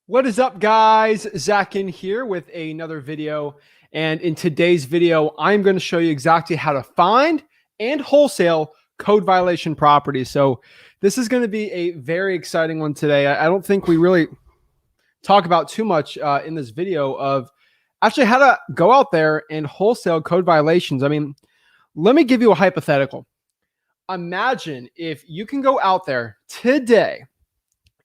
What is up, guys? Zach Ginn here with another video. And in today's video, I'm going to show you exactly how to find and wholesale code violation properties. So this is going to be a very exciting one today. I don't think we really talk about too much in this video of actually how to go out there and wholesale code violations. I mean, let me give you a hypothetical. Imagine if you can go out there today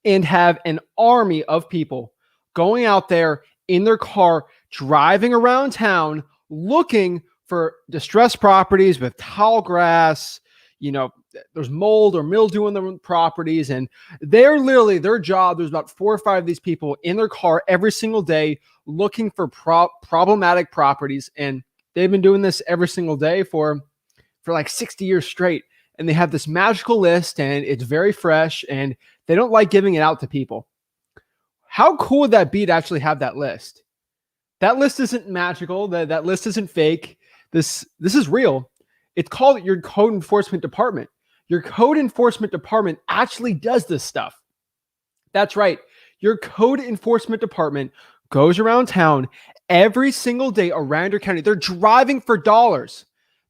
and have an army of people going out there in their car, driving around town, looking for distressed properties with tall grass, there's mold or mildew in the properties. And they're literally their job. There's about 4 or 5 of these people in their car every single day looking for problematic properties. And they've been doing this every single day for like 60 years straight. And they have this magical list and it's very fresh and they don't like giving it out to people. How cool would that be to actually have that list? That list isn't magical. That list isn't fake. This is real. It's called your code enforcement department. Your code enforcement department actually does this stuff. That's right. Your code enforcement department goes around town every single day around your county. They're driving for dollars.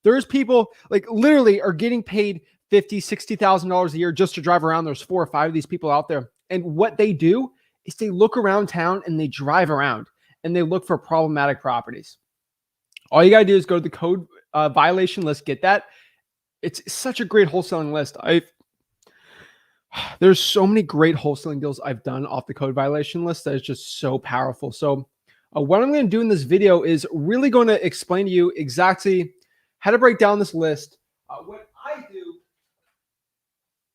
There's people like literally are getting paid $50,000, $60,000 a year just to drive around. There's 4 or 5 of these people out there. And what they do is they look around town and they drive around and they look for problematic properties. All you got to do is go to the code violation list, get that. It's such a great wholesaling list. There's so many great wholesaling deals I've done off the code violation list that is just so powerful. So what I'm going to do in this video is really going to explain to you exactly how to break down this list, what I do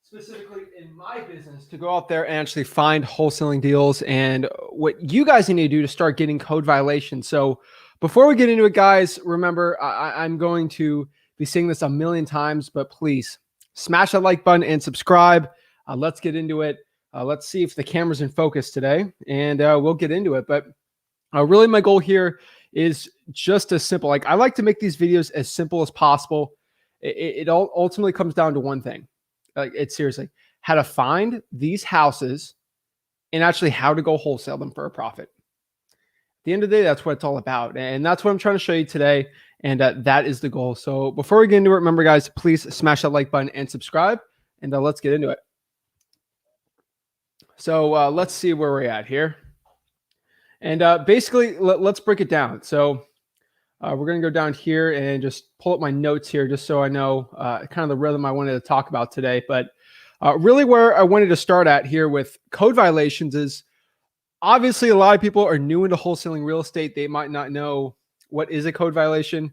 specifically in my business to go out there and actually find wholesaling deals, and what you guys need to do to start getting code violations. So before we get into it, guys, remember, I'm going to be saying this a million times, but please smash that like button and subscribe. Let's get into it. Let's see if the camera's in focus today, and we'll get into it. But really my goal here is just as simple. Like, I like to make these videos as simple as possible. It all ultimately comes down to one thing. It's seriously how to find these houses and actually how to go wholesale them for a profit. At the end of the day, that's what it's all about. And that's what I'm trying to show you today. And that is the goal. So before we get into it, remember, guys, please smash that like button and subscribe. And let's get into it. So let's see where we're at here. And basically, let's break it down. So we're going to go down here and just pull up my notes here just so I know kind of the rhythm I wanted to talk about today. But really where I wanted to start at here with code violations is obviously a lot of people are new into wholesaling real estate. They might not know what is a code violation.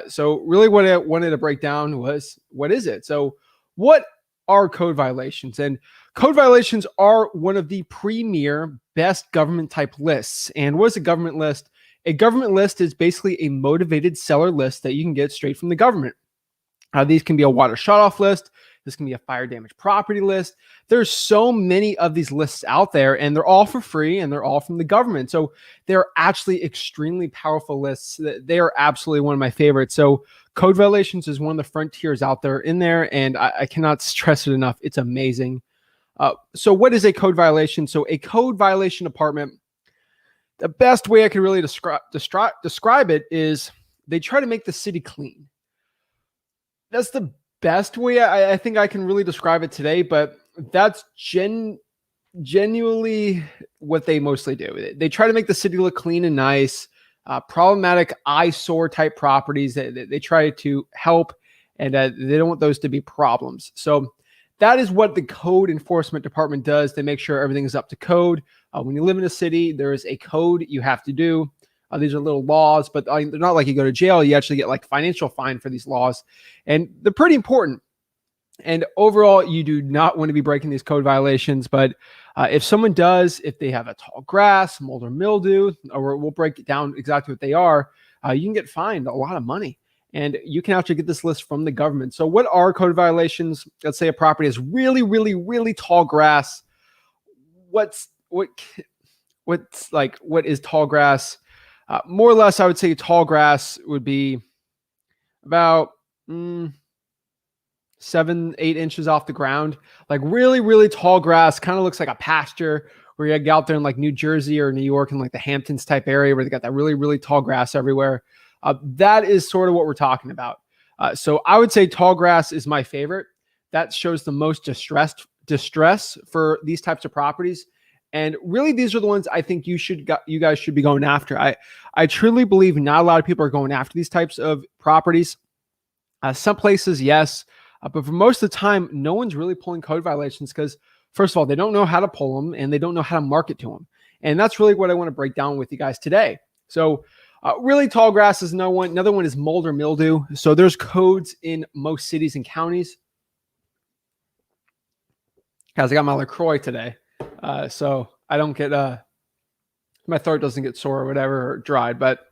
So really what I wanted to break down was, what is it? So what are code violations? And code violations are one of the premier best government type lists. And what is a government list? A government list is basically a motivated seller list that you can get straight from the government. These can be a water shutoff list. This can be a fire damage property list. There's so many of these lists out there, and they're all for free, and they're all from the government. So they're actually extremely powerful lists. They are absolutely one of my favorites. So code violations is one of the frontiers out there in there, and I cannot stress it enough. It's amazing. So what is a code violation? So a code violation department, the best way I can really describe it is they try to make the city clean. That's the best way I think I can really describe it today, but that's genuinely what they mostly do. They try to make the city look clean and nice. Problematic eyesore type properties that they try to help, and they don't want those to be problems. So that is what the code enforcement department does. They make sure everything is up to code. When you live in a city, there is a code you have to do. These are little laws, but they're not like you go to jail. You actually get like financial fine for these laws, and they're pretty important. And overall, you do not want to be breaking these code violations. But if someone does, if they have a tall grass, mold or mildew, or we'll break it down exactly what they are, you can get fined a lot of money. And you can actually get this list from the government. So what are code violations? Let's say a property has really, really, really tall grass. What is tall grass? More or less, I would say tall grass would be about 7-8 inches off the ground. Like really, really tall grass, kind of looks like a pasture where you get out there in like New Jersey or New York in like the Hamptons type area where they got that really, really tall grass everywhere. That is sort of what we're talking about. So I would say tall grass is my favorite. That shows the most distress for these types of properties. And really, these are the ones I think you guys should be going after. I truly believe not a lot of people are going after these types of properties. Some places, yes, but for most of the time, no one's really pulling code violations because, first of all, they don't know how to pull them and they don't know how to market to them. And that's really what I want to break down with you guys today. So really tall grass is another one. Another one is mold or mildew. So there's codes in most cities and counties. Guys, I got my LaCroix today. So I don't get, my throat doesn't get sore or whatever, or dried. But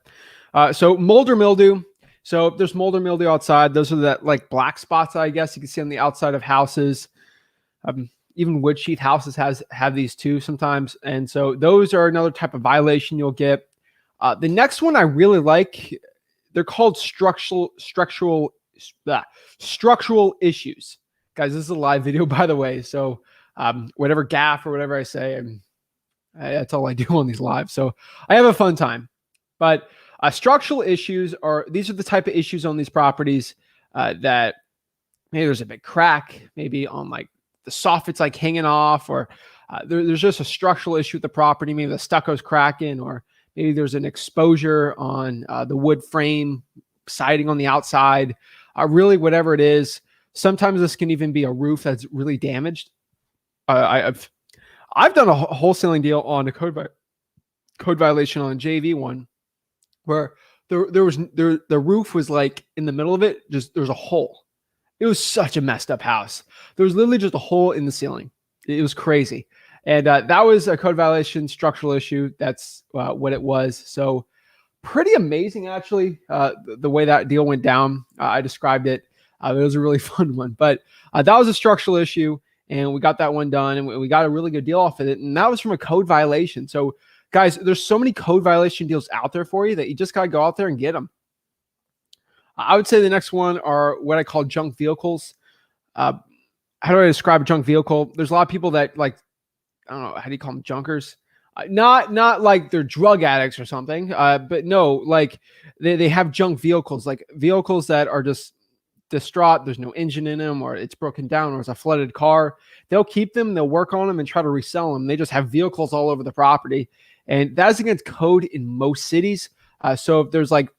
so mold or mildew. So if there's mold or mildew outside, those are that like black spots, I guess you can see on the outside of houses. Even wood sheath houses have these too sometimes. And so those are another type of violation you'll get. The next one I really like, they're called structural issues. Guys, this is a live video, by the way. So whatever gaff or whatever I say, that's all I do on these lives. So I have a fun time. But structural issues these are the type of issues on these properties that maybe there's a big crack, maybe on like the soffit's like hanging off, or there's just a structural issue with the property. Maybe the stucco's cracking, or maybe there's an exposure on the wood frame siding on the outside. Really, whatever it is. Sometimes this can even be a roof that's really damaged. I've done a wholesaling deal on a code violation on a JV one, where the roof was like in the middle of it. Just there's a hole. It was such a messed up house. There was literally just a hole in the ceiling. It was crazy. And that was a code violation, structural issue. That's what it was. So pretty amazing, actually, the way that deal went down. I described it. It was a really fun one. But that was a structural issue, and we got that one done, and we got a really good deal off of it. And that was from a code violation. So, guys, there's so many code violation deals out there for you that you just got to go out there and get them. I would say the next one are what I call junk vehicles. How do I describe a junk vehicle? There's a lot of people that like, I don't know, how do you call them, junkers? Not like they're drug addicts or something, but no, like they have junk vehicles, like vehicles that are just distraught. There's no engine in them, or it's broken down, or it's a flooded car. They'll keep them, they'll work on them and try to resell them. They just have vehicles all over the property. And that is against code in most cities. So if there's like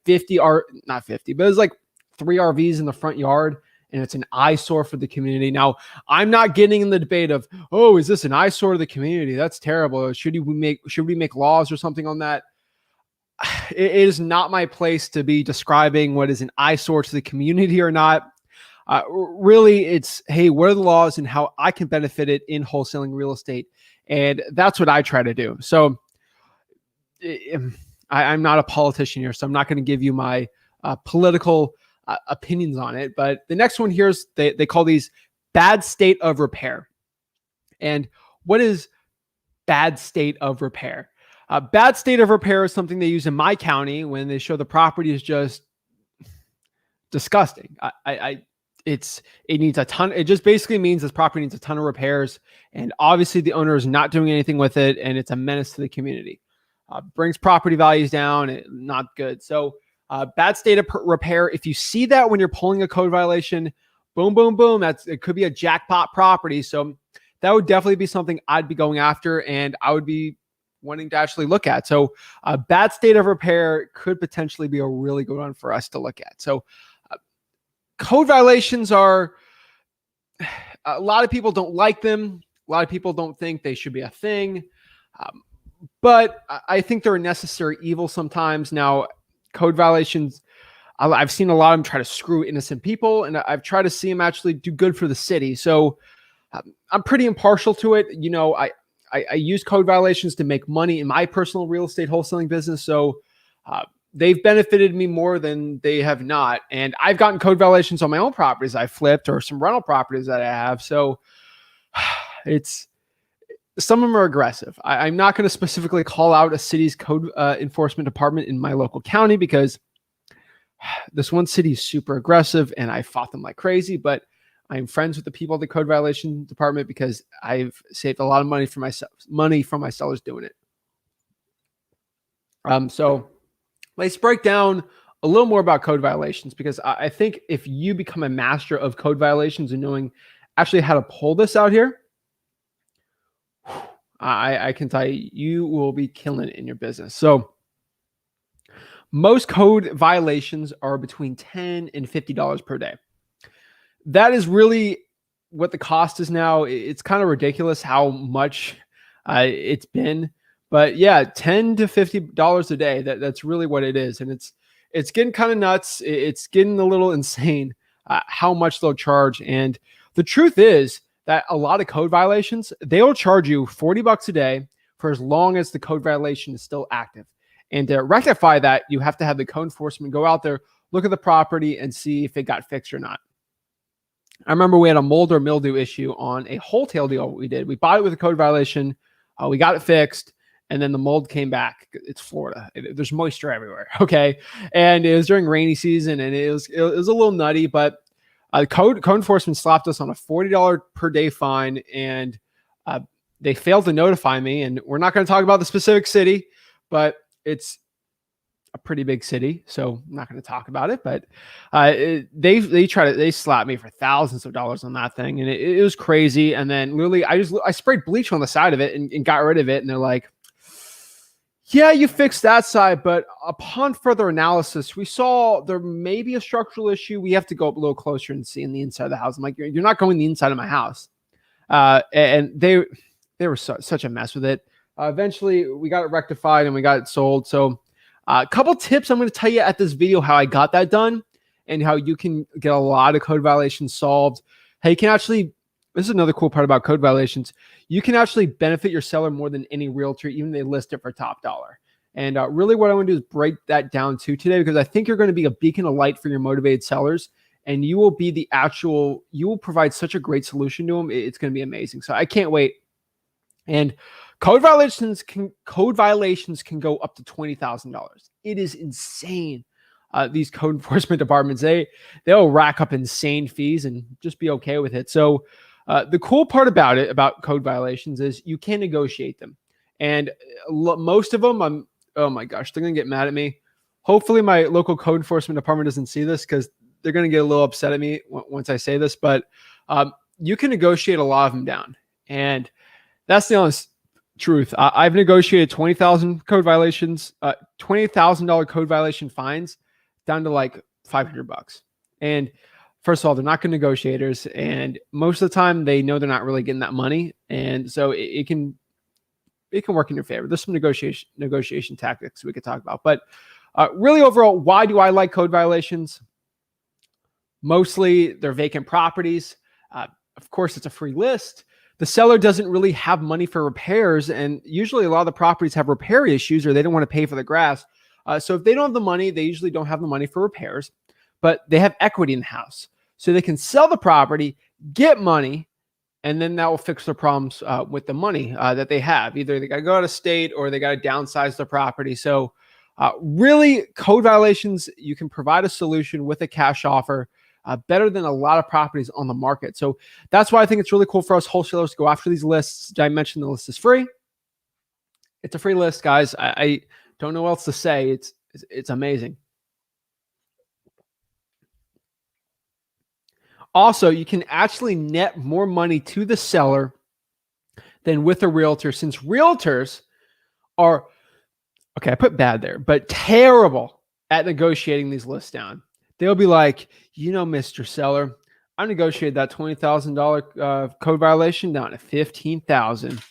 not 50, but there's like 3 RVs in the front yard, and it's an eyesore for the community. Now, I'm not getting in the debate of, oh, is this an eyesore to the community? That's terrible. Should we make laws or something on that? It is not my place to be describing what is an eyesore to the community or not. Really, it's, hey, what are the laws and how I can benefit it in wholesaling real estate? And that's what I try to do. So I'm not a politician here, so I'm not going to give you my political opinions on it. But the next one here is they call these bad state of repair. And what is bad state of repair? Bad state of repair is something they use in my county when they show the property is just disgusting. It needs a ton. It just basically means this property needs a ton of repairs, and obviously the owner is not doing anything with it, and it's a menace to the community. Brings property values down. Not good. So bad state of repair. If you see that when you're pulling a code violation, boom, boom, boom. It could be a jackpot property. So that would definitely be something I'd be going after, and I would be wanting to actually look at. So bad state of repair could potentially be a really good one for us to look at. So code violations are, a lot of people don't like them. A lot of people don't think they should be a thing. But I think they're a necessary evil sometimes. Now, code violations, I've seen a lot of them try to screw innocent people, and I've tried to see them actually do good for the city. So I'm pretty impartial to it. You know, I use code violations to make money in my personal real estate wholesaling business. So they've benefited me more than they have not. And I've gotten code violations on my own properties I flipped, or some rental properties that I have. So some of them are aggressive. I'm not going to specifically call out a city's code enforcement department in my local county, because this one city is super aggressive and I fought them like crazy. But I'm friends with the people at the code violation department because I've saved a lot of money from my sellers doing it. So let's break down a little more about code violations, because I think if you become a master of code violations and knowing actually how to pull this out here, I can tell you, you will be killing it in your business. So most code violations are between $10 and $50 per day. That is really what the cost is now. It's kind of ridiculous how much it's been, but yeah, $10 to $50 a day. That's really what it is, and it's getting kind of nuts. It's getting a little insane how much they'll charge. And the truth is that a lot of code violations, they'll charge you $40 a day for as long as the code violation is still active. And to rectify that, you have to have the code enforcement go out there, look at the property, and see if it got fixed or not. I remember we had a mold or mildew issue on a wholesale deal we did. We bought it with a code violation. We got it fixed, and then the mold came back. It's Florida. There's moisture everywhere, okay? And it was during rainy season, and it was a little nutty, but code enforcement slapped us on a $40 per day fine, and they failed to notify me. And we're not going to talk about the specific city, but it's a pretty big city, so I'm not going to talk about it. But they slapped me for thousands of dollars on that thing, and it was crazy. And then literally, I sprayed bleach on the side of it and got rid of it. And they're like, "Yeah, you fixed that side, but upon further analysis, we saw there may be a structural issue. We have to go up a little closer and see in the inside of the house." I'm like, "You're not going the inside of my house," and they were such a mess with it. Eventually, we got it rectified and we got it sold. So a couple tips I'm going to tell you at this video how I got that done and how you can get a lot of code violations solved. How you can actually, this is another cool part about code violations, you can actually benefit your seller more than any realtor, even if they list it for top dollar. And really what I want to do is break that down too today, because I think you're going to be a beacon of light for your motivated sellers, and you will be you will provide such a great solution to them. It's going to be amazing. So I can't wait. And code violations can go up to $20,000. It is insane. These code enforcement departments, they'll rack up insane fees and just be okay with it. So the cool part about code violations is you can negotiate them. And most of them, oh my gosh, they're going to get mad at me. Hopefully my local code enforcement department doesn't see this, because they're going to get a little upset at me once I say this. But you can negotiate a lot of them down. And that's the honest truth. I've negotiated 20,000 code violations, $20,000 code violation fines down to like $500. And first of all, they're not good negotiators, and most of the time they know they're not really getting that money, and so it can work in your favor. There's some negotiation tactics we could talk about, but really overall, why do I like code violations? Mostly they're vacant properties. Of course, it's a free list. The seller doesn't really have money for repairs, and usually a lot of the properties have repair issues, or they don't want to pay for the grass. So if they don't have the money, they usually don't have the money for repairs, but they have equity in the house. So they can sell the property, get money, and then that will fix their problems with the money that they have. Either they got to go out of state or they got to downsize their property. So really, code violations, you can provide a solution with a cash offer better than a lot of properties on the market. So that's why I think it's really cool for us wholesalers to go after these lists. I mentioned the list is free. It's a free list, guys. I don't know what else to say. It's amazing. Also, you can actually net more money to the seller than with a realtor, since realtors are, okay, I put bad there, but terrible at negotiating these lists down. They'll be like, Mr. Seller, I negotiated that $20,000 code violation down to $15,000.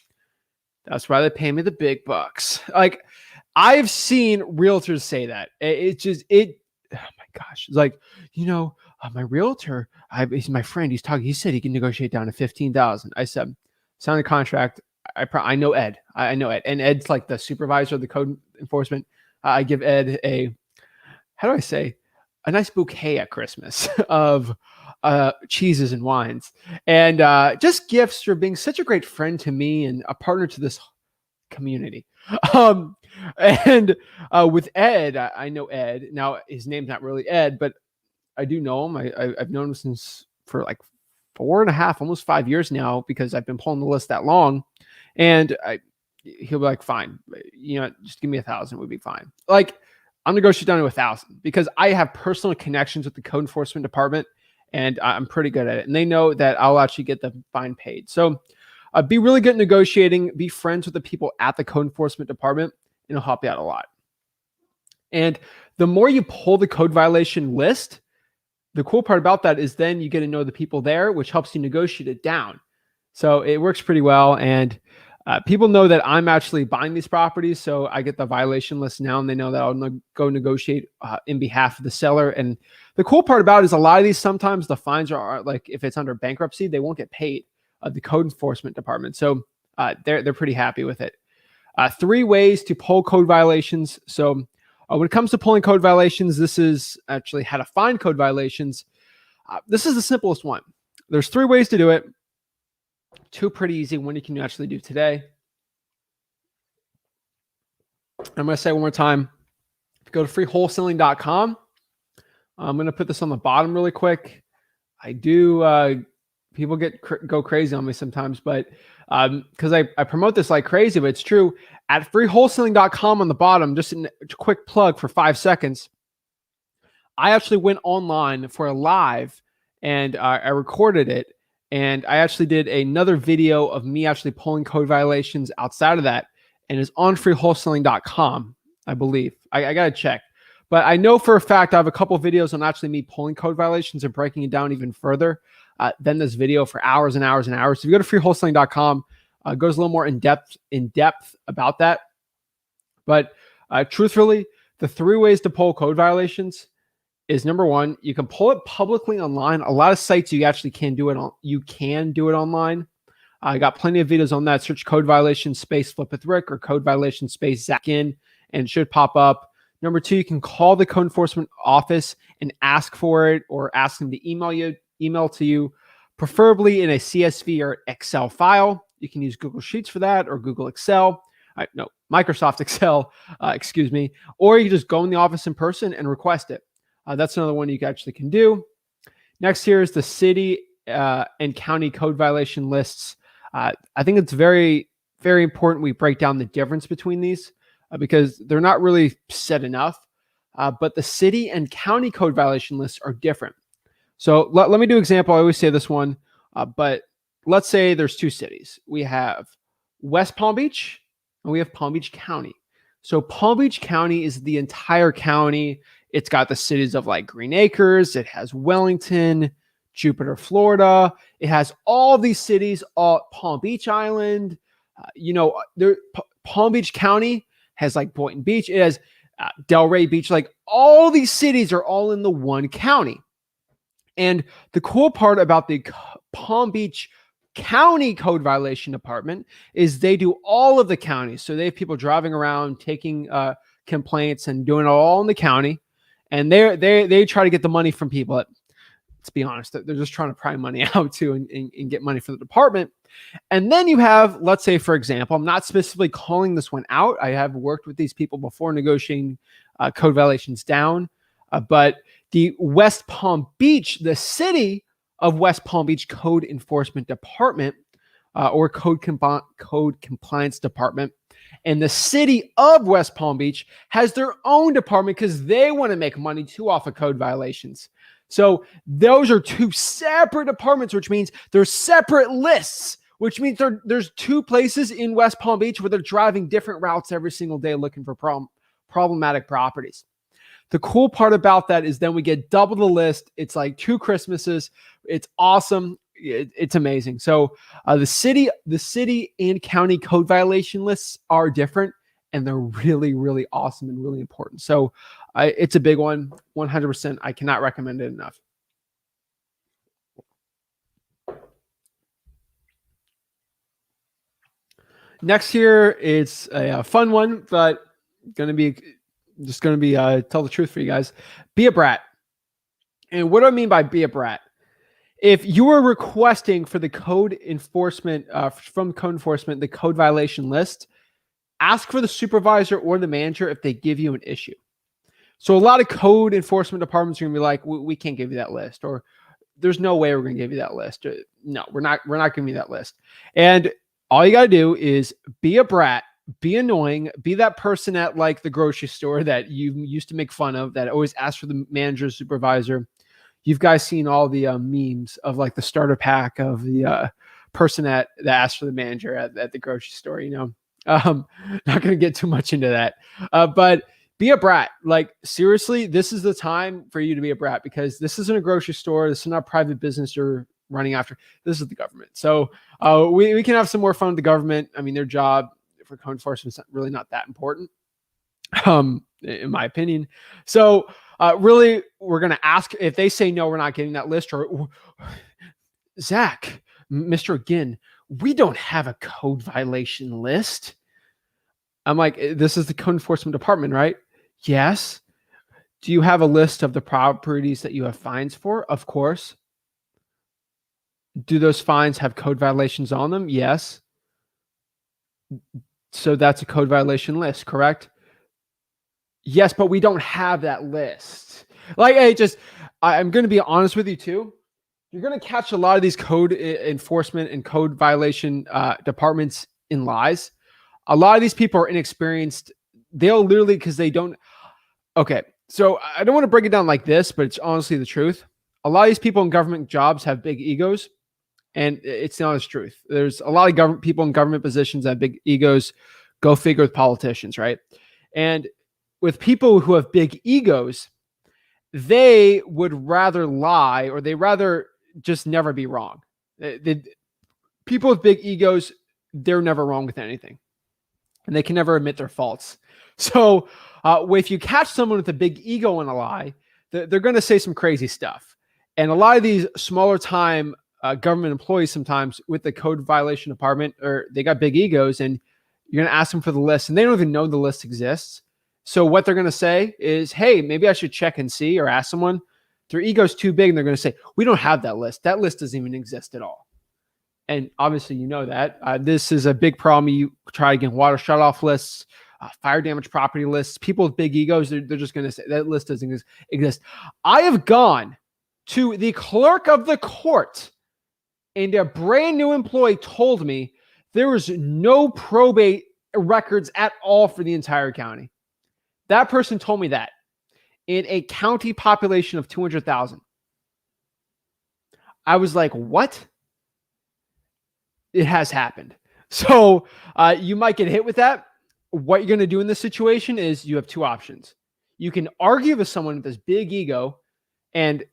That's why they pay me the big bucks. Like, I've seen realtors say that. Oh my gosh. It's like, my realtor, he's my friend. He said he can negotiate down to $15,000. I said, sign the contract. I know Ed. I know Ed. And Ed's like the supervisor of the code enforcement. I give Ed how do I say? A nice bouquet at Christmas of cheeses and wines, and just gifts for being such a great friend to me and a partner to this community. And with Ed, I know Ed. Now his name's not really Ed, but I do know him. I've known him for like 4.5, almost 5 years now, because I've been pulling the list that long. And he'll be like, fine, just give me 1,000, would be fine. Like, I'm gonna go shoot down to 1,000 because I have personal connections with the code enforcement department, and I'm pretty good at it. And they know that I'll actually get the fine paid. So be really good at negotiating. Be friends with the people at the code enforcement department, and it'll help you out a lot. And the more you pull the code violation list, the cool part about that is then you get to know the people there, which helps you negotiate it down. So it works pretty well. And people know that I'm actually buying these properties. So I get the violation list now, and they know that I'll go negotiate in behalf of the seller. And the cool part about it is a lot of these, sometimes the fines are like, if it's under bankruptcy, they won't get paid the code enforcement department. So they're pretty happy with it. 3 ways to pull code violations. So when it comes to pulling code violations, this is actually how to find code violations. This is the simplest one. There's 3 ways to do it. 2 pretty easy. One you can actually do today. I'm going to say one more time. Go to freewholesaling.com. I'm going to put this on the bottom really quick. I do. People go crazy on me sometimes, but because I promote this like crazy, but it's true. At freewholesaling.com on the bottom, just a quick plug for 5 seconds. I actually went online for a live, and I recorded it. And I actually did another video of me actually pulling code violations outside of that, and it's on freewholesaling.com, I believe. I got to check. But I know for a fact I have a couple of videos on actually me pulling code violations and breaking it down even further than this video for hours and hours and hours. So if you go to freewholesaling.com, it goes a little more in depth about that. But truthfully, the 3 ways to pull code violations is, number 1, you can pull it publicly online. A lot of sites you actually can do it on. You can do it online. I got plenty of videos on that. Search code violation space Flip with Rick or code violation space Zach Ginn, and it should pop up. Number 2, you can call the code enforcement office and ask for it, or ask them to email to you, preferably in a CSV or Excel file. You can use Google Sheets for that, or Google Excel. No, Microsoft Excel, excuse me. Or you can just go in the office in person and request it. That's another one you actually can do. Next here is the city and county code violation lists. I think it's very, very important we break down the difference between these because they're not really set enough. But the city and county code violation lists are different. So let me do an example. I always say this one, but let's say there's 2 cities. We have West Palm Beach and we have Palm Beach County. So Palm Beach County is the entire county. It's got the cities of like Green Acres. It has Wellington, Jupiter, Florida. It has all these cities, all Palm Beach Island. Palm Beach County has like Boynton Beach. It has Delray Beach. Like all these cities are all in the one county. And the cool part about the Palm Beach County Code Violation Department is they do all of the counties. So they have people driving around taking complaints and doing it all in the county. And they try to get the money from people. Let's be honest, they're just trying to pry money out too and get money from the department. And then you have, let's say, for example, I'm not specifically calling this one out. I have worked with these people before negotiating code violations down. But the West Palm Beach, the city of West Palm Beach Code Enforcement Department or Code Compliance Department, and the city of West Palm Beach has their own department because they want to make money too off of code violations. So those are 2 separate departments, which means there's separate lists, which means there's 2 places in West Palm Beach where they're driving different routes every single day looking for problematic properties. The cool part about that is then we get double the list. It's like 2 Christmases. It's awesome. It's amazing. So the city and county code violation lists are different, and they're really, really awesome and really important. So it's a big one, 100%. I cannot recommend it enough. Next here, it's a fun one, but tell the truth for you guys. Be a brat. And what do I mean by be a brat? If you are requesting for the code enforcement, from code enforcement, the code violation list, ask for the supervisor or the manager if they give you an issue. So a lot of code enforcement departments are going to be like, we can't give you that list, or there's no way we're going to give you that list. No, we're not giving you that list. And all you got to do is be a brat, be annoying, be that person at like the grocery store that you used to make fun of, that always asks for the manager, supervisor. You've guys seen all the memes of like the starter pack of the person that asked for the manager at the grocery store, not going to get too much into that. But be a brat. Like, seriously, this is the time for you to be a brat, because this isn't a grocery store. This is not a private business you're running after. This is the government. So we can have some more fun with the government. I mean, their job for code enforcement is really not that important, in my opinion. So really, we're going to ask, if they say no, we're not getting that list, or Zach, Mr. Ginn, we don't have a code violation list. I'm like, this is the code enforcement department, right? Yes. Do you have a list of the properties that you have fines for? Of course. Do those fines have code violations on them? Yes. So that's a code violation list, correct? Yes, but we don't have that list. Like, hey, I'm going to be honest with you too. You're going to catch a lot of these code enforcement and code violation departments in lies. A lot of these people are inexperienced. They'll literally, because they don't. Okay, so I don't want to break it down like this, but it's honestly the truth. A lot of these people in government jobs have big egos, and it's the honest truth. There's a lot of people in government positions that have big egos. Go figure with politicians, right? And with people who have big egos, they would rather lie, or they rather just never be wrong. People with big egos, they're never wrong with anything, and they can never admit their faults. So if you catch someone with a big ego and a lie, they're going to say some crazy stuff. And a lot of these smaller time government employees, sometimes with the code violation department, or they got big egos, and you're going to ask them for the list, and they don't even know the list exists. So what they're going to say is, hey, maybe I should check and see, or ask someone. Their ego's too big, and they're going to say, we don't have that list. That list doesn't even exist at all. And obviously, you know that. This is a big problem. You try to get water shutoff lists, fire damage property lists. People with big egos, they're just going to say that list doesn't exist. I have gone to the clerk of the court, and a brand new employee told me there was no probate records at all for the entire county. That person told me that in a county population of 200,000. I was like, what? It has happened. So you might get hit with that. What you're going to do in this situation is you have two options. You can argue with someone with this big ego. And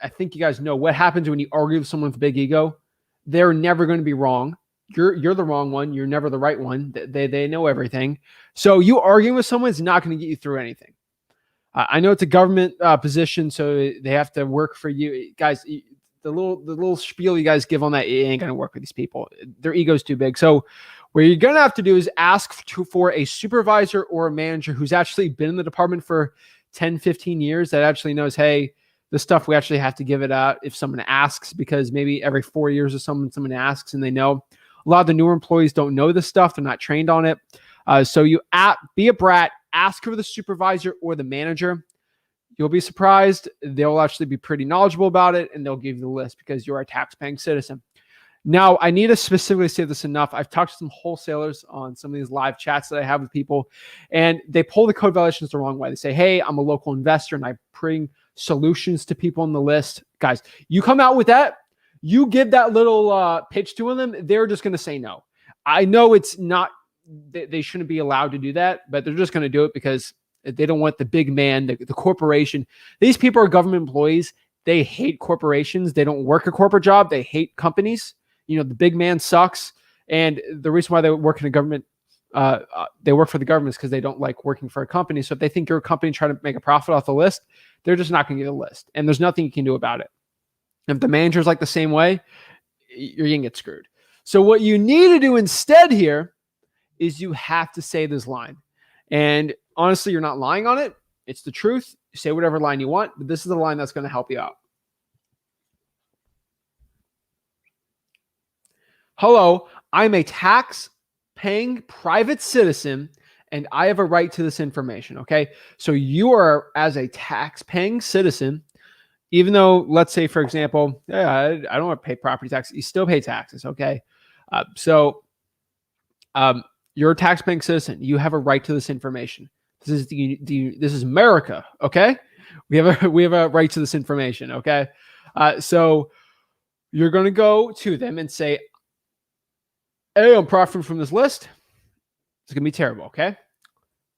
I think you guys know what happens when you argue with someone with a big ego. They're never going to be wrong. You're the wrong one. You're never the right one. They know everything. So you arguing with someone is not going to get you through anything. I know it's a government position, so they have to work for you guys. The little spiel you guys give on that, it ain't going to work with these people. Their ego's too big. So what you're going to have to do is ask for a supervisor or a manager who's actually been in the department for 10, 15 years, that actually knows, hey, the stuff we actually have to give it out if someone asks, because maybe every 4 years or someone asks and they know. A lot of the newer employees don't know this stuff. They're not trained on it. So you be a brat, ask for the supervisor or the manager. You'll be surprised. They'll actually be pretty knowledgeable about it, and they'll give you the list because you're a tax-paying citizen. Now, I need to specifically say this enough. I've talked to some wholesalers on some of these live chats that I have with people, and they pull the code violations the wrong way. They say, hey, I'm a local investor, and I bring solutions to people on the list. Guys, you come out with that, you give that little pitch to them, they're just going to say no. I know it's not, they shouldn't be allowed to do that, but they're just going to do it because they don't want the big man, the corporation. These people are government employees. They hate corporations. They don't work a corporate job. They hate companies. The big man sucks. And the reason why they work in a government, they work for the government is because they don't like working for a company. So if they think you're a company trying to make a profit off the list, they're just not going to get a list. And there's nothing you can do about it. If the manager's like the same way, you're going to get screwed. So what you need to do instead here is you have to say this line. And honestly, you're not lying on it. It's the truth. You say whatever line you want, but this is the line that's going to help you out. Hello, I'm a tax-paying private citizen, and I have a right to this information, okay? So you are, as a tax-paying citizen, even though, let's say, for example, yeah, I don't want to pay property tax, you still pay taxes. Okay. So you're a tax-paying citizen. You have a right to this information. This is this is America. Okay. We have a right to this information. Okay. So you're going to go to them and say, hey, I'm profiting from this list. It's going to be terrible. Okay.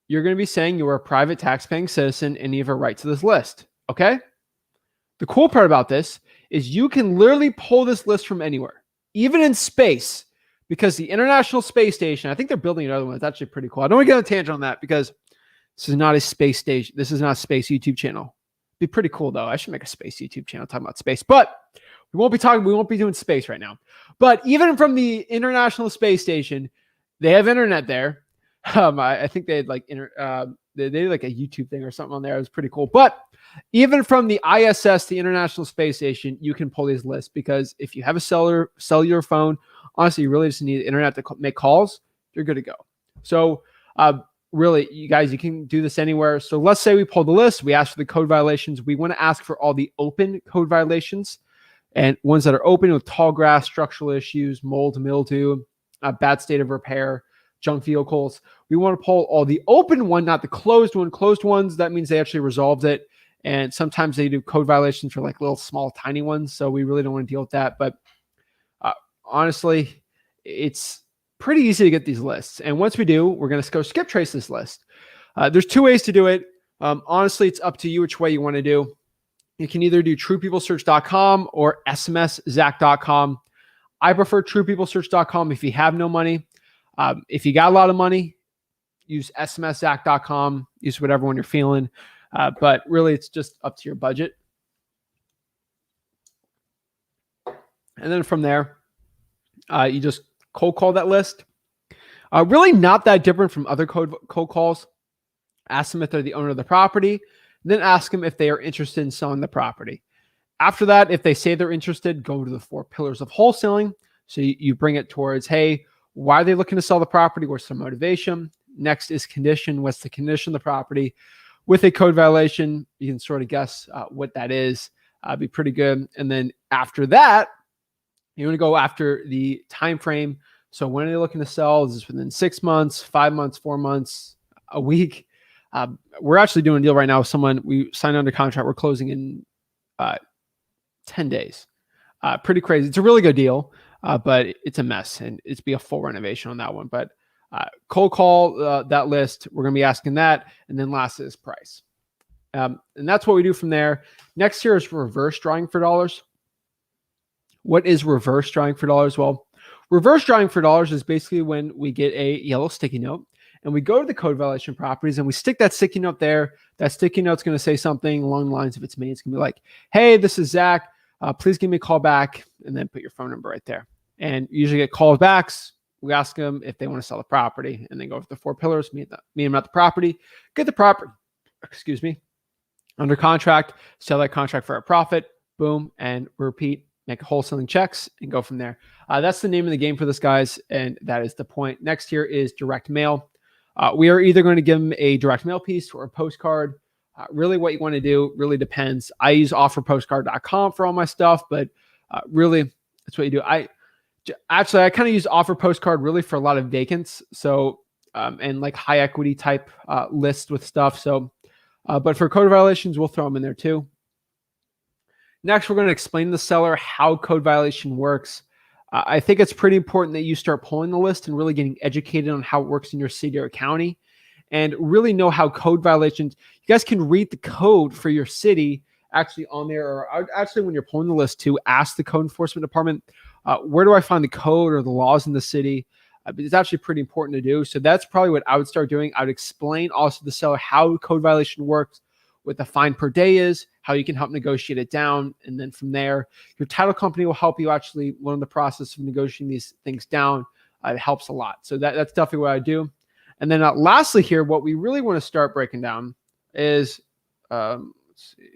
You're going to be saying you are a private tax-paying citizen and you have a right to this list. Okay. The cool part about this is you can literally pull this list from anywhere, even in space, because the International Space Station, I think they're building another one. It's actually pretty cool. I don't want to get on a tangent on that because this is not a space station. This is not a space YouTube channel. It'd be pretty cool though. I should make a space YouTube channel talking about space, but we won't be doing space right now. But even from the International Space Station, they have internet there. I think they had like they did like a YouTube thing or something on there. It was pretty cool. But even from the ISS, the International Space Station, you can pull these lists because if you have a cellular phone, honestly, you really just need the internet to make calls. You're good to go. So really, you guys, you can do this anywhere. So let's say we pull the list. We ask for the code violations. We want to ask for all the open code violations and ones that are open with tall grass, structural issues, mold, mildew, bad state of repair, junk vehicles. We want to pull all the open one, not the closed one. Closed ones, that means they actually resolved it. And sometimes they do code violations for like little small tiny ones. So we really don't want to deal with that. But honestly, it's pretty easy to get these lists. And once we do, we're going to go skip trace this list. There's two ways to do it. Honestly, it's up to you which way you want to do. You can either do truepeoplesearch.com or smszach.com. I prefer truepeoplesearch.com if you have no money. If you got a lot of money, use smszach.com. Use whatever one you're feeling. But really, it's just up to your budget. And then from there, you just cold call that list. Really not that different from other cold calls. Ask them if they're the owner of the property. Then ask them if they are interested in selling the property. After that, if they say they're interested, go to the 4 pillars of wholesaling. So you bring it towards, hey, why are they looking to sell the property? What's their motivation? Next is condition. What's the condition of the property? With a code violation, you can sort of guess what that is. Be pretty good. And then after that, you want to go after the time frame. So when are they looking to sell? Is this within 6 months, 5 months, 4 months, a week? We're actually doing a deal right now with someone. We signed under contract. We're closing in 10 days. Pretty crazy. It's a really good deal, but it's a mess, and it's be a full renovation on that one. But cold call that list. We're going to be asking that. And then last is price. And that's what we do from there. Next here is reverse drawing for dollars. What is reverse drawing for dollars? Well, reverse drawing for dollars is basically when we get a yellow sticky note and we go to the code violation properties and we stick that sticky note there. That sticky note's going to say something along the lines of it's me. It's going to be like, hey, this is Zach. Please give me a call back, and then put your phone number right there. And you usually get call backs. We ask them if they want to sell the property, and then go over the 4 pillars, meet them at the property, get the property, under contract, sell that contract for a profit, boom, and repeat, make wholesaling checks, and go from there. That's the name of the game for this, guys, and that is the point. Next here is direct mail. We are either going to give them a direct mail piece or a postcard. Really what you want to do really depends. I use offerpostcard.com for all my stuff, but really that's what you do. I kind of use offer postcard really for a lot of vacants. So, and like high equity type list with stuff. So, but for code violations, we'll throw them in there too. Next, we're going to explain to the seller how code violation works. I think it's pretty important that you start pulling the list and really getting educated on how it works in your city or county, and really know how code violations, you guys can read the code for your city actually on there, or actually when you're pulling the list to ask the code enforcement department, where do I find the code or the laws in the city? It's actually pretty important to do. So that's probably what I would start doing. I would explain also to the seller how code violation works, what the fine per day is, how you can help negotiate it down. And then from there, your title company will help you actually learn the process of negotiating these things down. It helps a lot. So that's definitely what I do. And then lastly here, what we really want to start breaking down is, let's see.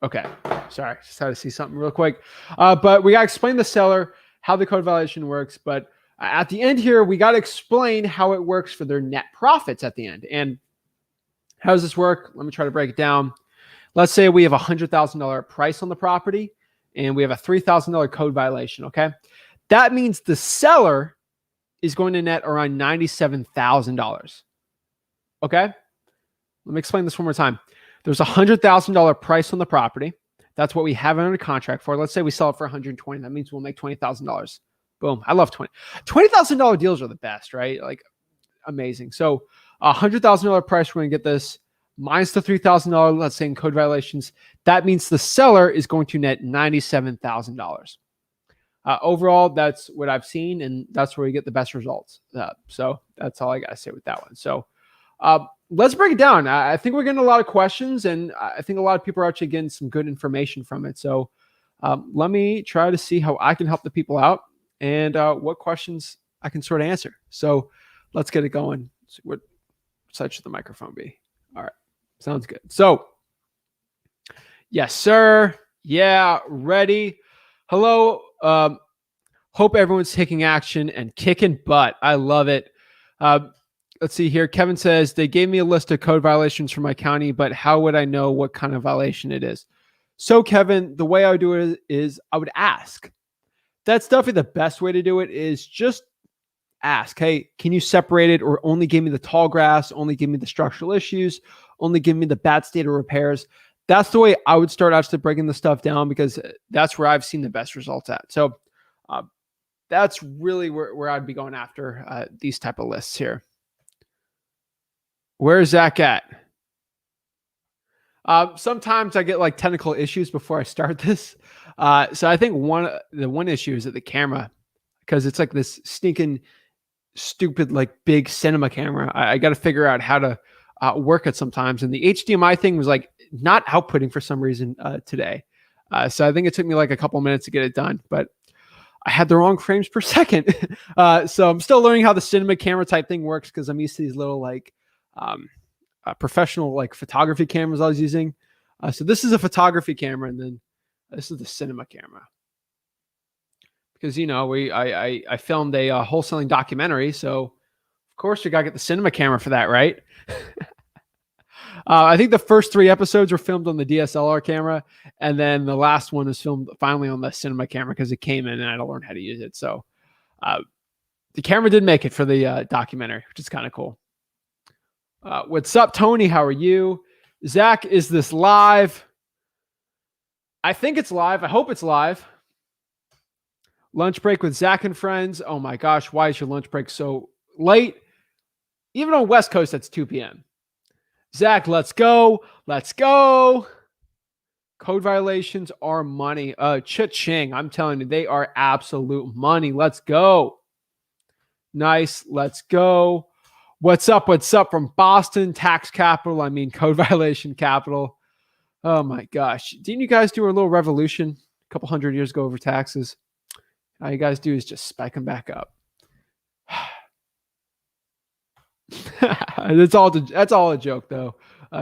Okay, sorry, just had to see something real quick. But we got to explain to the seller how the code violation works. But at the end here, we got to explain how it works for their net profits at the end. And how does this work? Let me try to break it down. let's say we have a $100,000 price on the property and we have a $3,000 code violation. Okay. That means the seller is going to net around $97,000. Okay. Let me explain this one more time. There's a $100,000 price on the property. That's what we have it under contract for. Let's say we sell it for $120,000. That means we'll make $20,000. Boom. I love $20,000 deals are the best, right? Like amazing. So $100,000 price, we're going to get this minus the $3,000, let's say in code violations. That means the seller is going to net $97,000. Overall, that's what I've seen, and that's where we get the best results. So that's all I got to say with that one. So let's break it down. I think we're getting a lot of questions, and I think a lot of people are actually getting some good information from it. So let me try to see how I can help the people out and what questions I can sort of answer. So let's get it going. So what side should the microphone be? All right. Sounds good. So yes, sir. Yeah, ready. Hello. Hope everyone's taking action and kicking butt. I love it. Let's see here. Kevin says, they gave me a list of code violations from my county, but how would I know what kind of violation it is? So Kevin, the way I would do it is I would ask. That's definitely the best way to do it, is just ask, hey, can you separate it, or only give me the tall grass, only give me the structural issues, only give me the bad state of repairs. That's the way I would start actually breaking the stuff down, because that's where I've seen the best results at. So that's really where I'd be going after these type of lists here. Where's Zach at? Sometimes I get like technical issues before I start this. So I think the one issue is that the camera, because it's like this stinking stupid, like big cinema camera. I got to figure out how to work it sometimes. And the HDMI thing was like not outputting for some reason today. So I think it took me like a couple minutes to get it done, but I had the wrong frames per second. So I'm still learning how the cinema camera type thing works, because I'm used to these little like professional like photography cameras I was using. So this is a photography camera, and then this is the cinema camera. Because, you know, I filmed a wholesaling documentary, so of course we got to get the cinema camera for that, right? I think the first 3 episodes were filmed on the DSLR camera, and then the last one is filmed finally on the cinema camera, because it came in and I had to learn how to use it. So the camera did make it for the documentary, which is kind of cool. What's up, Tony? How are you? Zach, is this live? I think it's live. I hope it's live. Lunch break with Zach and friends. Oh my gosh, why is your lunch break so late? Even on West Coast, that's 2 p.m. Zach, let's go. Let's go. Code violations are money. Cha-ching. I'm telling you, they are absolute money. Let's go. Nice. Let's go. What's up? What's up from Boston? Tax capital. I mean, code violation capital. Oh my gosh. Didn't you guys do a little revolution a couple hundred years ago over taxes? All you guys do is just spike them back up. That's all a joke, though,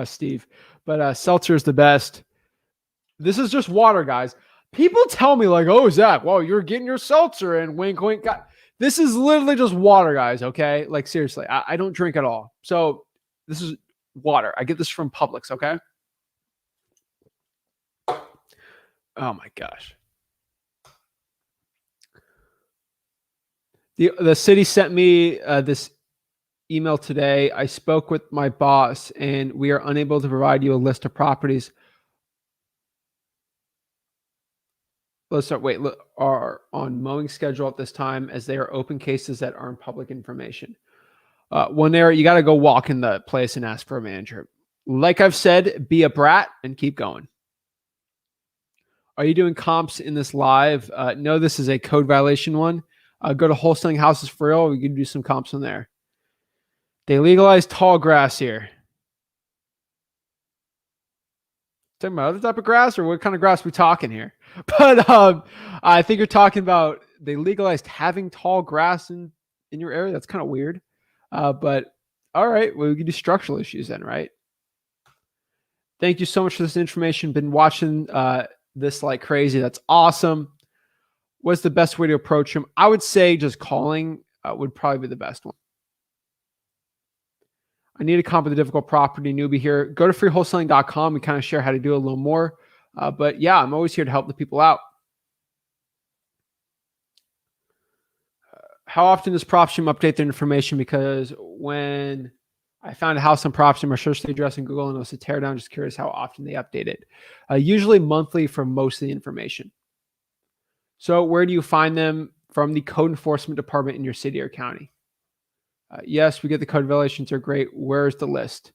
Steve. But seltzer is the best. This is just water, guys. People tell me like, "Oh, Zach, well, you're getting your seltzer," and wink, wink. This is literally just water, guys. Okay, like seriously, I don't drink at all. So this is water. I get this from Publix. Okay. Oh my gosh. The city sent me this email today. I spoke with my boss, and we are unable to provide you a list of properties. Let's start. Wait, look, are on mowing schedule at this time, as they are open cases that aren't public information. When they're, you got to go walk in the place and ask for a manager. Like I've said, be a brat and keep going. Are you doing comps in this live? No, this is a code violation one. Go to Wholesaling Houses for Real. We can do some comps in there. They legalized tall grass here. Talking about other type of grass, or what kind of grass are we talking here? But I think you're talking about they legalized having tall grass in your area. That's kind of weird. But all right, well, we can do structural issues then, right? Thank you so much for this information. Been watching this like crazy. That's awesome. What's the best way to approach him? I would say just calling would probably be the best one. I need a comp with a difficult property newbie here. Go to freewholesaling.com and kind of share how to do it a little more. But yeah, I'm always here to help the people out. How often does PropStream update their information? Because when I found a house on PropStream, I searched the address in Google and it was a teardown. Just curious how often they update it. Usually monthly for most of the information. So where do you find them? From the code enforcement department in your city or county. Yes, we get the code violations are great. Where's the list?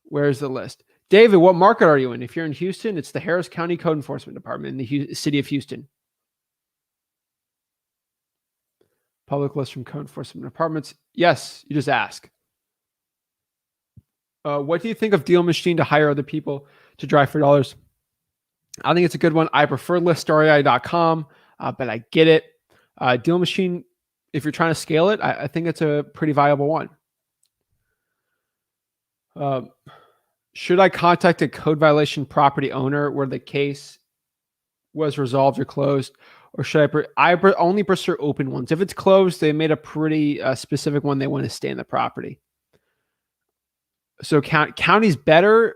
Where's the list? David, what market are you in? If you're in Houston, it's the Harris County Code Enforcement Department in the city of Houston. Public list from code enforcement departments. Yes, you just ask. What do you think of Deal Machine to hire other people to drive for dollars? I think it's a good one. I prefer listREI.com, but I get it. Deal Machine, if you're trying to scale it, I think it's a pretty viable one. Should I contact a code violation property owner where the case was resolved or closed? Or should I only pursue open ones? If it's closed, they made a pretty specific one. They want to stay in the property. So county's better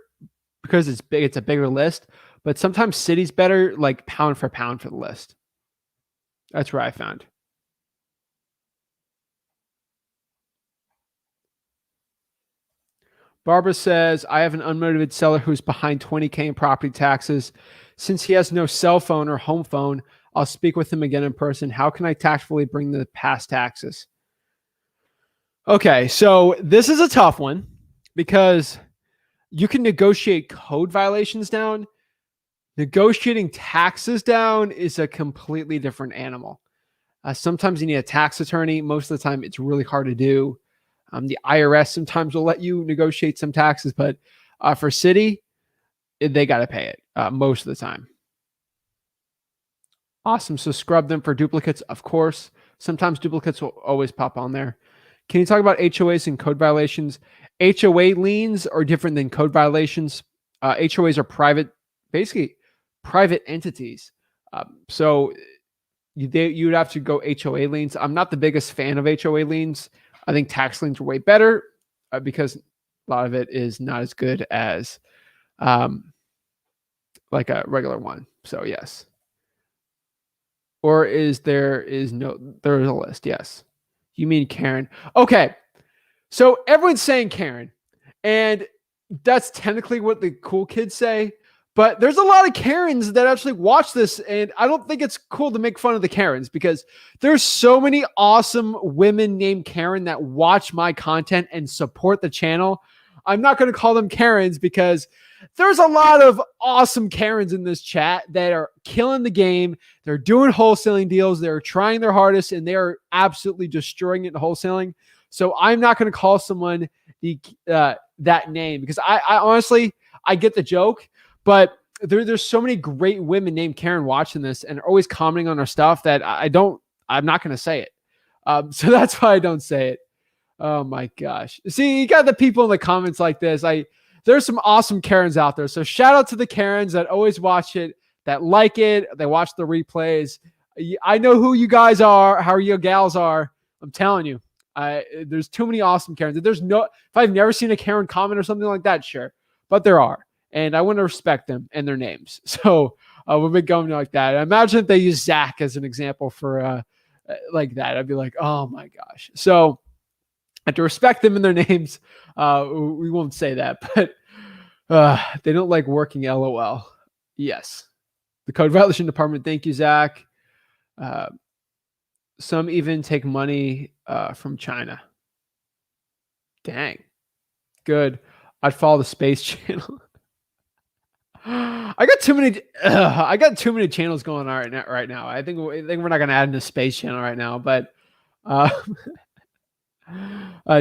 because it's big. It's a bigger list, but sometimes city's better, like pound for pound for the list. That's where I found. Barbara says, I have an unmotivated seller who's behind $20K in property taxes. Since he has no cell phone or home phone, I'll speak with him again in person. How can I tactfully bring the past taxes? Okay, so this is a tough one because you can negotiate code violations down. Negotiating taxes down is a completely different animal. Sometimes you need a tax attorney. Most of the time, it's really hard to do. The IRS sometimes will let you negotiate some taxes, but for city, they got to pay it most of the time. Awesome. So scrub them for duplicates, of course. Sometimes duplicates will always pop on there. Can you talk about HOAs and code violations? HOA liens are different than code violations. HOAs are private, basically private entities. So you'd have to go HOA liens. I'm not the biggest fan of HOA liens. I think tax liens are way better because a lot of it is not as good as like a regular one. So yes. Or there is a list. Yes. You mean Karen. Okay. So everyone's saying Karen, and that's technically what the cool kids say. But there's a lot of Karens that actually watch this, and I don't think it's cool to make fun of the Karens because there's so many awesome women named Karen that watch my content and support the channel. I'm not going to call them Karens because there's a lot of awesome Karens in this chat that are killing the game. They're doing wholesaling deals. They're trying their hardest, and they are absolutely destroying it in wholesaling. So I'm not going to call someone that name because I honestly, I get the joke. But there's so many great women named Karen watching this and are always commenting on our stuff that I'm not going to say it. So that's why I don't say it. Oh my gosh. See, you got the people in the comments like this. There's some awesome Karens out there. So shout out to the Karens that always watch it, that like it. They watch the replays. I know who you guys are, how your gals are. I'm telling you, there's too many awesome Karens. If I've never seen a Karen comment or something like that, sure. But there are. And I want to respect them and their names. So we'll be going like that. Imagine if they use Zach as an example for like that. I'd be like, oh my gosh. So I have to respect them and their names. We won't say that, but they don't like working LOL. Yes. The code violation department. Thank you, Zach. Some even take money from China. Dang. Good. I'd follow the space channel. I got too many channels going on right now. I think we're not going to add in the space channel right now, but do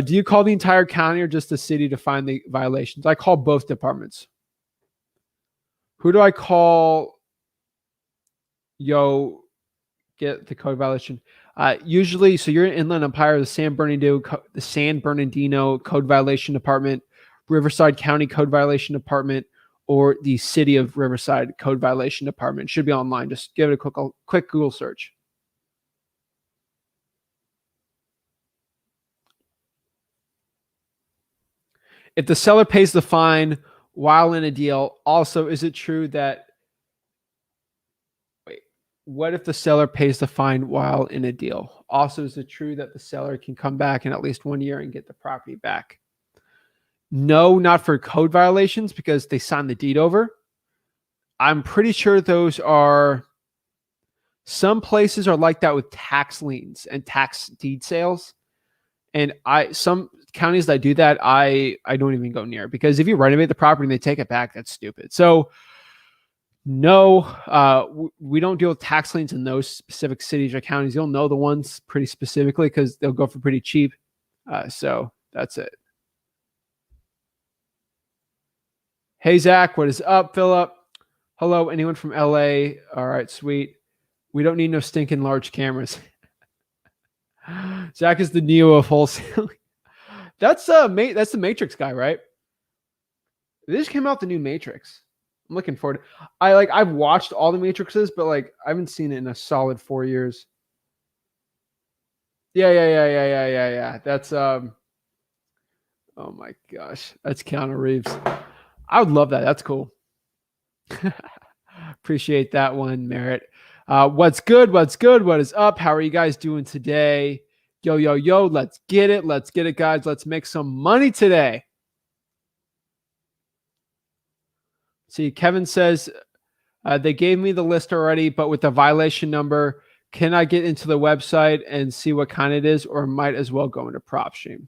you call the entire county or just the city to find the violations? I call both departments. Who do I call? Get the code violation. Usually, so you're in Inland Empire, the San Bernardino Code Violation Department, Riverside County Code Violation Department, or the City of Riverside Code Violation Department. It should be online. Just give it a quick Google search. if the seller pays the fine while in a deal, also, is it true that, wait, what if the seller pays the fine while in a deal? Also, is it true that the seller can come back in at least 1 year and get the property back? No, not for code violations because they signed the deed over. I'm pretty sure those are, some places are like that with tax liens and tax deed sales. And some counties that do that, I don't even go near, because if you renovate the property and they take it back, that's stupid. So no, we don't deal with tax liens in those specific cities or counties. You'll know the ones pretty specifically because they'll go for pretty cheap. So that's it. Hey, Zach, what is up, Philip? Hello, anyone from LA? All right, sweet. We don't need no stinking large cameras. Zach is the Neo of wholesaling. That's the Matrix guy, right? This came out the new Matrix. I'm looking forward. I've watched all the Matrixes, but like I haven't seen it in a solid 4 years. Yeah. That's oh my gosh, that's Keanu Reeves. I would love that. That's cool. Appreciate that one, Merritt. What's good? What's good? What is up? How are you guys doing today? Yo. Let's get it. Let's get it, guys. Let's make some money today. See, Kevin says, they gave me the list already, but with the violation number, can I get into the website and see what kind it is, or might as well go into PropStream?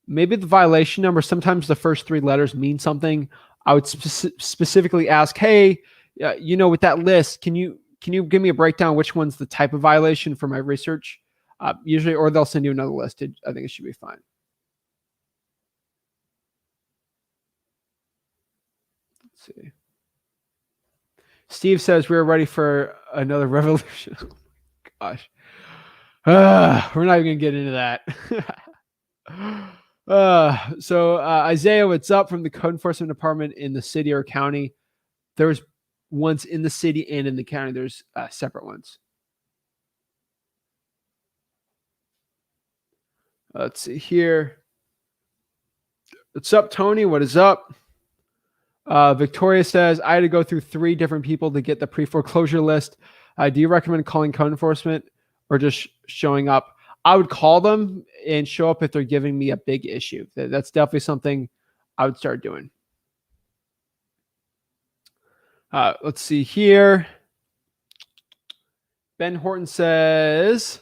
Maybe the violation number, sometimes the first 3 letters mean something. I would specifically ask, hey, with that list, can you give me a breakdown which one's the type of violation for my research? Usually, or they'll send you another list. I think it should be fine. Let's see. Steve says we're ready for another revolution. Oh my gosh. We're not even going to get into that. So Isaiah, what's up from the code enforcement department in the city or county? There's ones in the city and in the county. There's separate ones. Let's see here. What's up, Tony? What is up? Victoria says, I had to go through 3 different people to get the pre-foreclosure list. Do you recommend calling code enforcement or just showing up? I would call them and show up if they're giving me a big issue. That's definitely something I would start doing. Let's see here. Ben Horton says,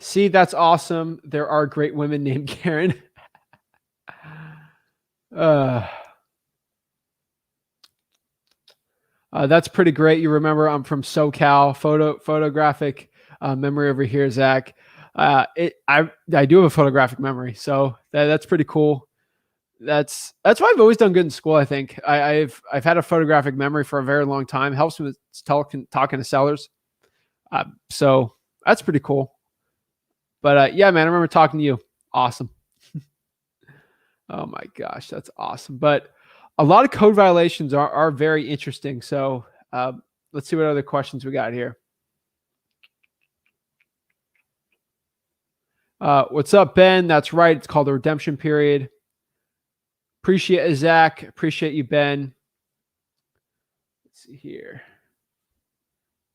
see, that's awesome. There are great women named Karen. That's pretty great. You remember I'm from SoCal, photographic memory over here, Zach. I do have a photographic memory, so that's pretty cool. That's why I've always done good in school. I think I've had a photographic memory for a very long time. Helps me with talking to sellers. So that's pretty cool. But yeah, man, I remember talking to you. Awesome. Oh my gosh, that's awesome. But a lot of code violations are very interesting. So let's see what other questions we got here. What's up, Ben? That's right. It's called the redemption period. Appreciate it, Zach. Appreciate you, Ben. Let's see here.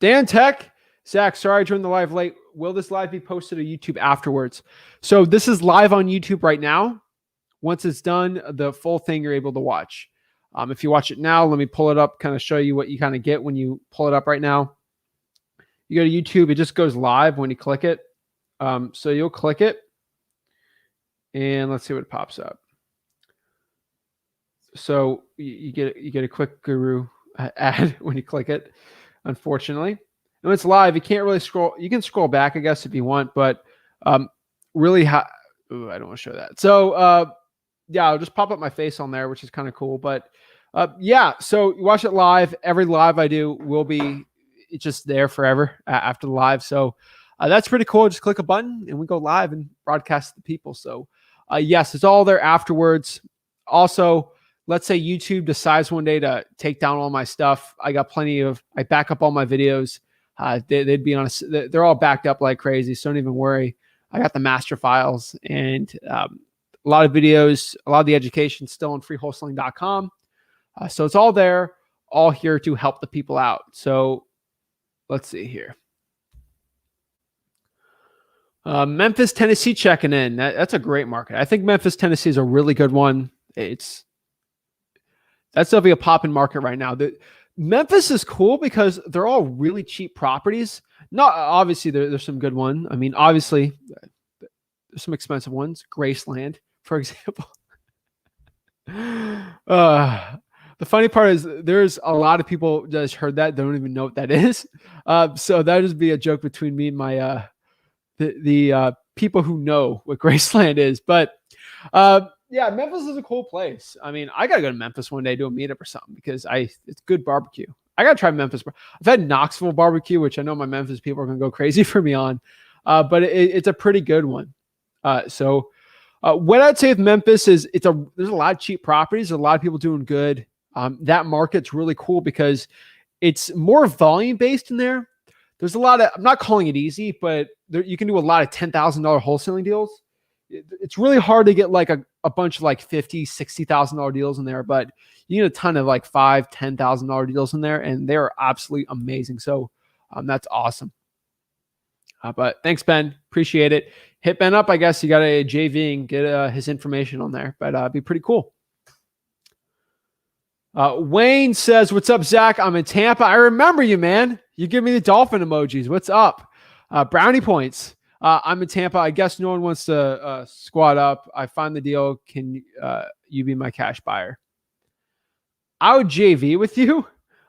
Dan Tech. Zach, sorry I joined the live late. Will this live be posted to YouTube afterwards? So this is live on YouTube right now. Once it's done, the full thing you're able to watch. If you watch it now, let me pull it up, kind of show you what you kind of get when you pull it up right now. You go to YouTube, it just goes live when you click it. So you'll click it, and let's see what pops up. So you get a quick guru ad when you click it, unfortunately. And when it's live, you can't really scroll. You can scroll back, I guess, if you want, but really, I don't want to show that. So yeah, I'll just pop up my face on there, which is kind of cool. But yeah, so you watch it live. Every live I do will be just there forever after the live. So that's pretty cool. Just click a button and we go live and broadcast to the people. So yes, it's all there afterwards. Also, let's say YouTube decides one day to take down all my stuff. I got I back up all my videos. They'd be on they're all backed up like crazy. So don't even worry. I got the master files, and a lot of videos, a lot of the education still on freewholesaling.com. So it's all there, all here to help the people out. So let's see here. Memphis, Tennessee checking in. That's a great market. I think Memphis, Tennessee is a really good one. That's definitely a popping market right now. Memphis is cool because they're all really cheap properties. Not obviously there's some good ones. I mean, obviously there's some expensive ones. Graceland, for example. The funny part is there's a lot of people that just heard that don't even know what that is. So that just be a joke between me and my the people who know what Graceland is. But yeah, Memphis is a cool place. I mean, I gotta go to Memphis one day, do a meetup or something because it's good barbecue. I gotta try Memphis. I've had Knoxville barbecue, which I know my Memphis people are gonna go crazy for me on, but it's a pretty good one. So what I'd say with Memphis is there's a lot of cheap properties, a lot of people doing good. That market's really cool because it's more volume based in there. There's a lot of, I'm not calling it easy, but you can do a lot of $10,000 wholesaling deals. It's really hard to get like a bunch of like $50,000, $60,000 deals in there, but you get a ton of like $5,000, $10,000 deals in there, and they're absolutely amazing. So that's awesome. But thanks, Ben. Appreciate it. Hit Ben up. I guess you got a JV and get his information on there, but it'd be pretty cool. Wayne says, "What's up, Zach? I'm in Tampa. I remember you, man. You give me the dolphin emojis. What's up? Brownie points. I'm in Tampa. I guess no one wants to squat up. I find the deal. Can you be my cash buyer?" I would JV with you.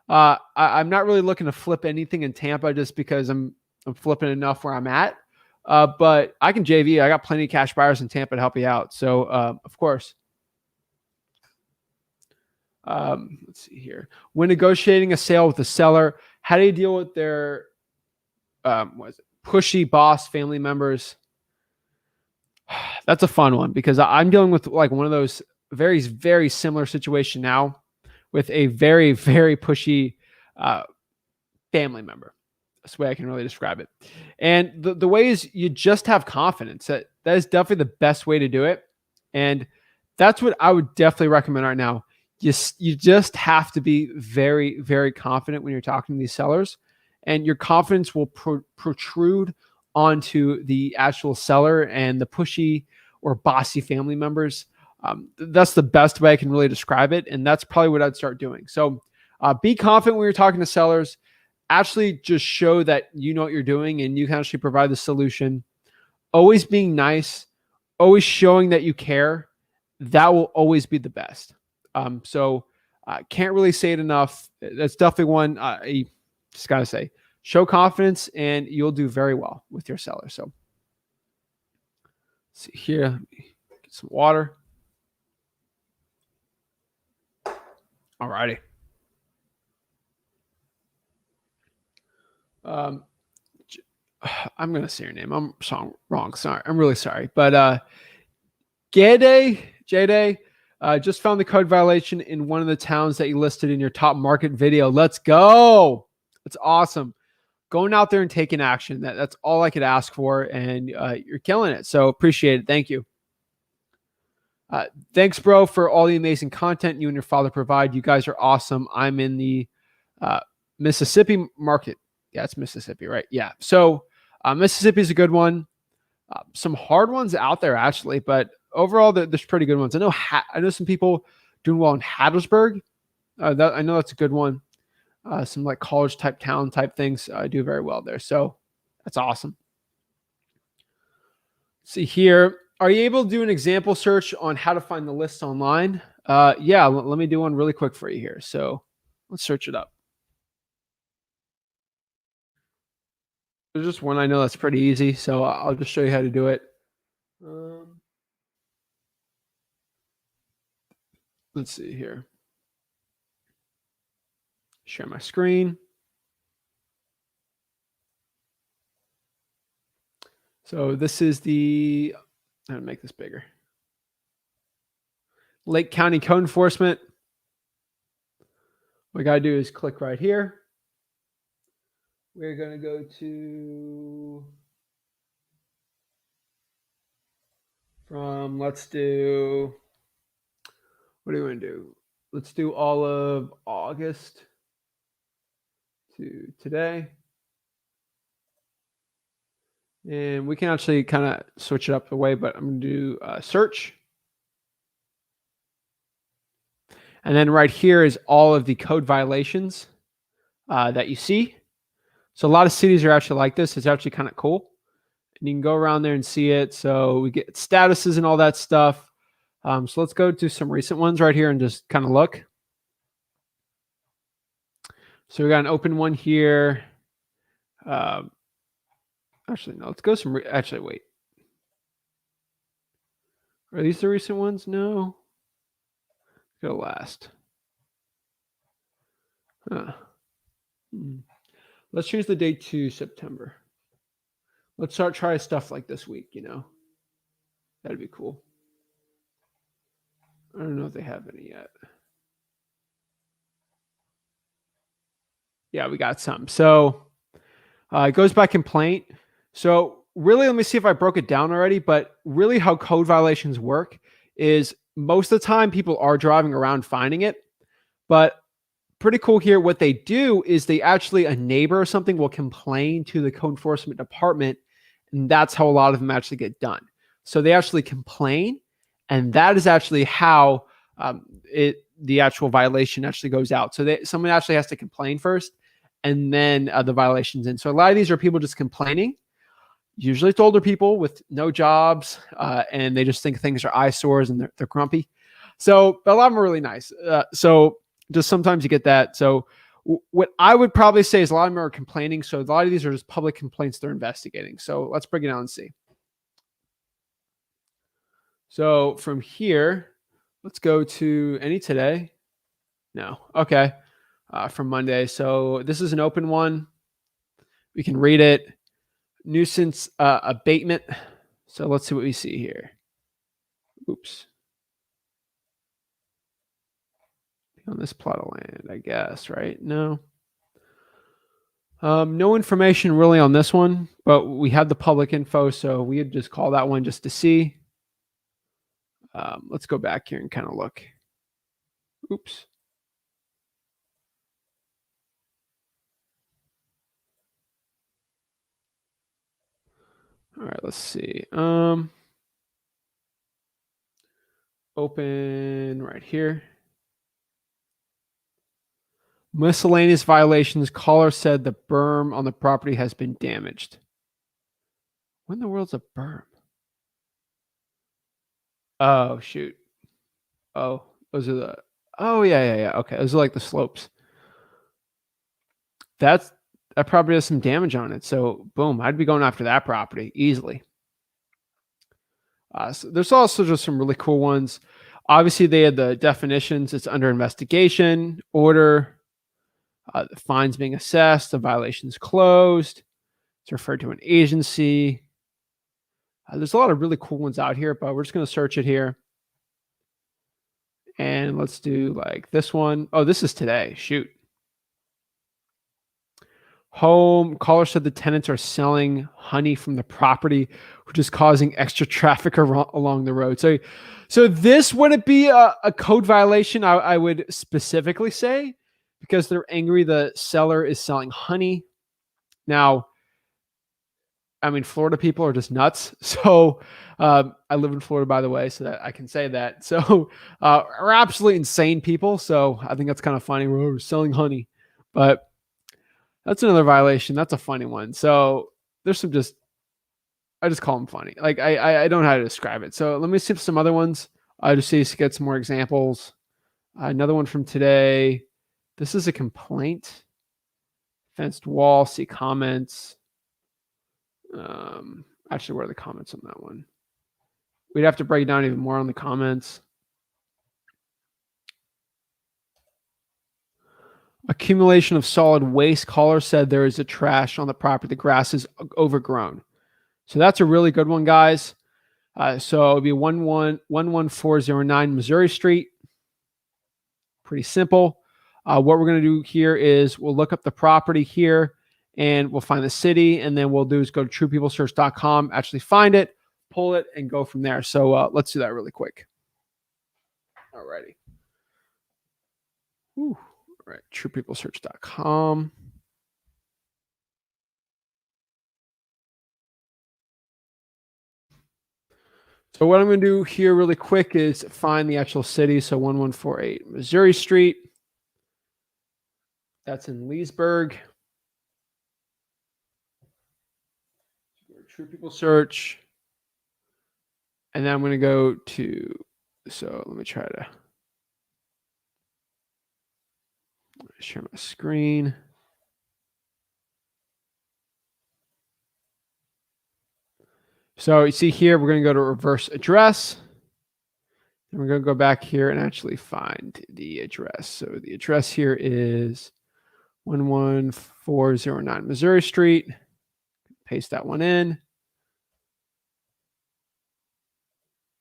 I'm not really looking to flip anything in Tampa just because I'm flipping enough where I'm at. But I can JV. I got plenty of cash buyers in Tampa to help you out. So of course. Let's see here. When negotiating a sale with the seller, how do you deal with their pushy boss family members? That's a fun one because I'm dealing with like one of those very, very similar situation now with a very, very pushy family member. That's the way I can really describe it. And the way is you just have confidence. That is definitely the best way to do it. And that's what I would definitely recommend right now. You just have to be very, very confident when you're talking to these sellers, and your confidence will protrude onto the actual seller and the pushy or bossy family members. That's the best way I can really describe it, and that's probably what I'd start doing. So be confident when you're talking to sellers. Actually just show that you know what you're doing and you can actually provide the solution. Always being nice, always showing that you care. That will always be the best. So can't really say it enough. That's definitely one I just got to say. Show confidence and you'll do very well with your seller. So let's see here, get some water. All righty. I'm going to say your name. I'm wrong. Sorry. I'm really sorry. But Jade, just found the code violation in one of the towns that you listed in your top market video. Let's go. That's awesome. Going out there and taking action. That's all I could ask for. And you're killing it. So appreciate it. Thank you. Thanks, bro, for all the amazing content you and your father provide. You guys are awesome. I'm in the Mississippi market. Yeah, it's Mississippi, right? Yeah. So Mississippi is a good one. Some hard ones out there, actually, but overall, there's pretty good ones. I know some people doing well in Hattiesburg. I know that's a good one. Some like college type town type things do very well there. So that's awesome. Let's see here. Are you able to do an example search on how to find the list online? Yeah, let me do one really quick for you here. So let's search it up. There's just one I know that's pretty easy, so I'll just show you how to do it. Let's see here. Share my screen. So this is I'm going to make this bigger. Lake County Code Enforcement. What I got to do is click right here. We're going to go to from, let's do, what do we want to do? Let's do all of August to today. And we can actually kind of switch it up the way, but I'm going to do search. And then right here is all of the code violations that you see. So a lot of cities are actually like this. It's actually kind of cool. And you can go around there and see it. So we get statuses and all that stuff. So let's go to some recent ones right here and just kind of look. So we got an open one here. Actually, no, let's go some, actually, wait. Are these the recent ones? No. Go last. Let's change the date to September. Let's try stuff like this week, you know. That'd be cool. I don't know if they have any yet. Yeah, we got some. So it goes by complaint. So really, let me see if I broke it down already, but really how code violations work is most of the time people are driving around finding it, but pretty cool here. What they do is they actually, a neighbor or something will complain to the code enforcement department, and that's how a lot of them actually get done. So they actually complain, and that is actually how the actual violation actually goes out. So someone actually has to complain first, and then the violations in. So a lot of these are people just complaining. Usually it's older people with no jobs, and they just think things are eyesores and they're grumpy. So a lot of them are really nice. So just sometimes you get that. So what I would probably say is a lot of them are complaining. So a lot of these are just public complaints they're investigating. So let's break it down and see. So from here, let's go to any today. No. Okay. From Monday. So this is an open one. We can read it. Nuisance abatement. So let's see what we see here. Oops. On this plot of land, I guess, right? No. No information really on this one, but we have the public info, so we would just call that one just to see. Let's go back here and kind of look. Oops. All right, let's see. Open right here. Miscellaneous violations. Caller said the berm on the property has been damaged. When in the world's a berm? Oh, shoot. Oh, those are the... Oh, yeah. Okay, those are like the slopes. That property has some damage on it. So, boom, I'd be going after that property easily. So there's also just some really cool ones. Obviously, they had the definitions. It's under investigation, order, the fines being assessed, the violations closed. It's referred to an agency. There's a lot of really cool ones out here, but we're just going to search it here. And let's do like this one. Oh, this is today. Shoot. Home. Caller said the tenants are selling honey from the property, which is causing extra traffic along the road. So this wouldn't be a code violation, I would specifically say, because they're angry the seller is selling honey. Now, I mean, Florida people are just nuts. So I live in Florida, by the way, so that I can say that. So are absolutely insane people. So I think that's kind of funny. We're selling honey, but that's another violation. That's a funny one. So there's some I just call them funny. Like I don't know how to describe it. So let me see some other ones. I just see to get some more examples. Another one from today. This is a complaint. Fenced wall. See comments. Actually, what are the comments on that one? We'd have to break down even more on the comments. Accumulation of solid waste. Caller said there is a trash on the property. The grass is overgrown. So that's a really good one, guys. So it'll be 11409 Missouri Street. Pretty simple. What we're going to do here is we'll look up the property here and we'll find the city. And then we'll do is go to truepeoplesearch.com, actually find it, pull it and go from there. So let's do that really quick. Alrighty. All right, truepeoplesearch.com. So what I'm going to do here really quick is find the actual city. So 1148 Missouri Street. That's in Leesburg. True People Search. And then I'm going to go to, so let me try to share my screen. So you see here, we're going to go to reverse address. And we're going to go back here and actually find the address. So the address here is 11409 Missouri Street. Paste that one in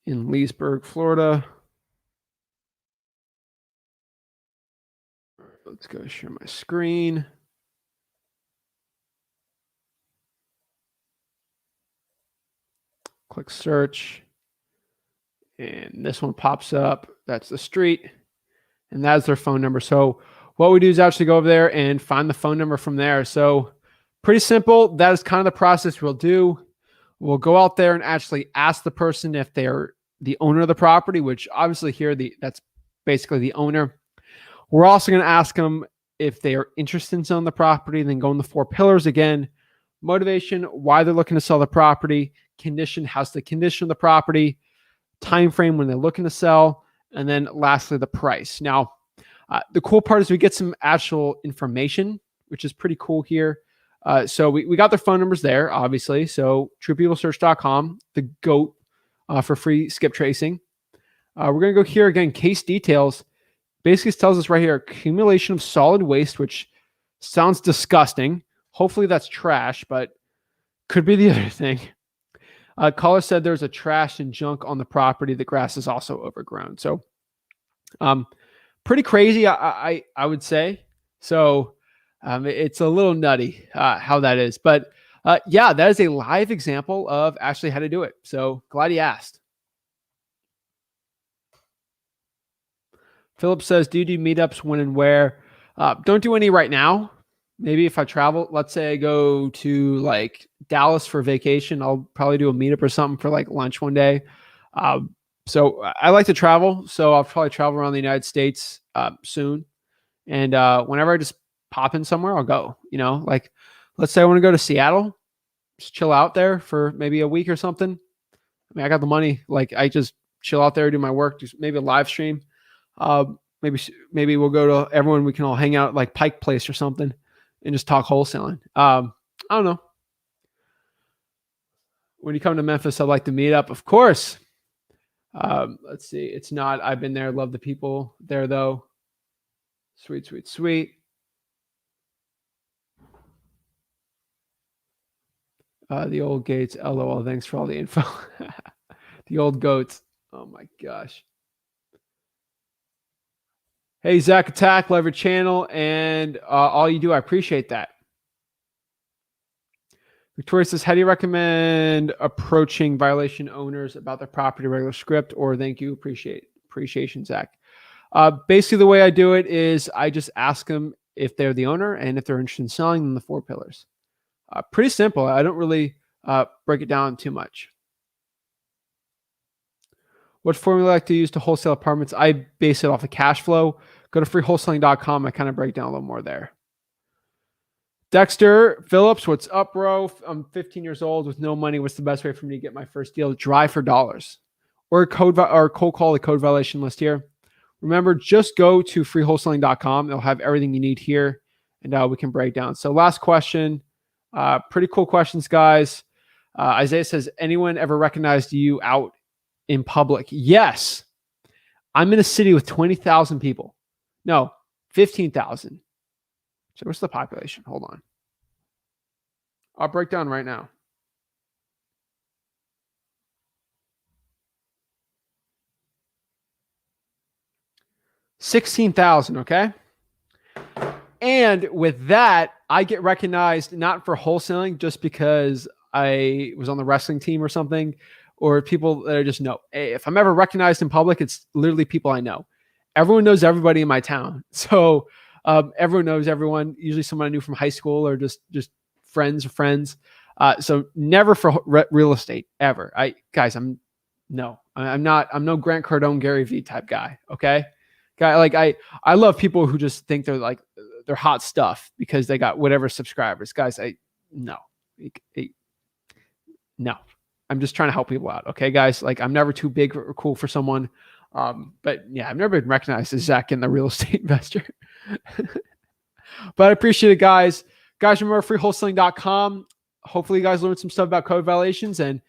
Leesburg, Florida. Let's go share my screen. Click search. And this one pops up. That's the street. And that's their phone number. So what we do is actually go over there and find the phone number from there. So pretty simple. That is kind of the process we'll do. We'll go out there and actually ask the person if they're the owner of the property, which obviously here, that's basically the owner. We're also going to ask them if they are interested in selling the property, then go in the 4 pillars again. Motivation, why they're looking to sell the property, condition, how's the condition of the property, time frame when they're looking to sell, and then lastly, the price. Now, the cool part is we get some actual information, which is pretty cool here. So we got their phone numbers there, obviously. So truepeoplesearch.com, the GOAT for free skip tracing. We're going to go here again, case details. Basically tells us right here, accumulation of solid waste, which sounds disgusting. Hopefully that's trash, but could be the other thing. Caller said there's a trash and junk on the property. The grass is also overgrown. So pretty crazy, I would say. So it's a little nutty how that is. But yeah, that is a live example of actually how to do it. So glad he asked. Philip says, do you do meetups when and where? Don't do any right now. Maybe if I travel, let's say I go to like Dallas for vacation, I'll probably do a meetup or something for like lunch one day. So I like to travel. So I'll probably travel around the United States soon. And whenever I just pop in somewhere, I'll go, like let's say I want to go to Seattle, just chill out there for maybe a week or something. I mean, I got the money. Like I just chill out there, do my work, just maybe a live stream. Maybe we'll go to everyone. We can all hang out at like Pike Place or something and just talk wholesaling. I don't know. When you come to Memphis, I'd like to meet up, of course. Let's see. It's not. I've been there. Love the people there, though. Sweet, sweet, sweet. The old Gates. LOL. Thanks for all the info. The old goats. Oh my gosh. Hey, Zach Attack, love your channel and all you do. I appreciate that. Victoria says, how do you recommend approaching violation owners about their property regular script or thank you, appreciation, Zach? Basically, the way I do it is I just ask them if they're the owner and if they're interested in selling them the 4 pillars. Pretty simple. I don't really break it down too much. What formula I like to use to wholesale apartments? I base it off of cash flow. Go to freewholesaling.com. I kind of break down a little more there. Dexter Phillips, what's up, bro? I'm 15 years old with no money. What's the best way for me to get my first deal? Drive for dollars or cold call the code violation list here. Remember, just go to freewholesaling.com. They'll have everything you need here and we can break down. So last question. Pretty cool questions, guys. Isaiah says, anyone ever recognized you out in public? Yes. I'm in a city with 20,000 people. No, 15,000. So what's the population? Hold on. I'll break down right now. $16,000, okay? And with that, I get recognized not for wholesaling just because I was on the wrestling team or something. or people that I just know. If I'm ever recognized in public, it's literally people I know. Everyone knows everybody in my town. So everyone knows everyone, usually someone I knew from high school or just friends of friends. So never for real estate ever. I'm no Grant Cardone, Gary Vee type guy. Okay. I love people who just think they're hot stuff because they got whatever subscribers. Guys, no. No. I'm just trying to help people out. Okay, guys. Like, I'm never too big or cool for someone. But yeah, I've never been recognized as Zach Ginn, the real estate investor. But I appreciate it, guys. Guys, remember freewholesaling.com. Hopefully you guys learned some stuff about code violations, and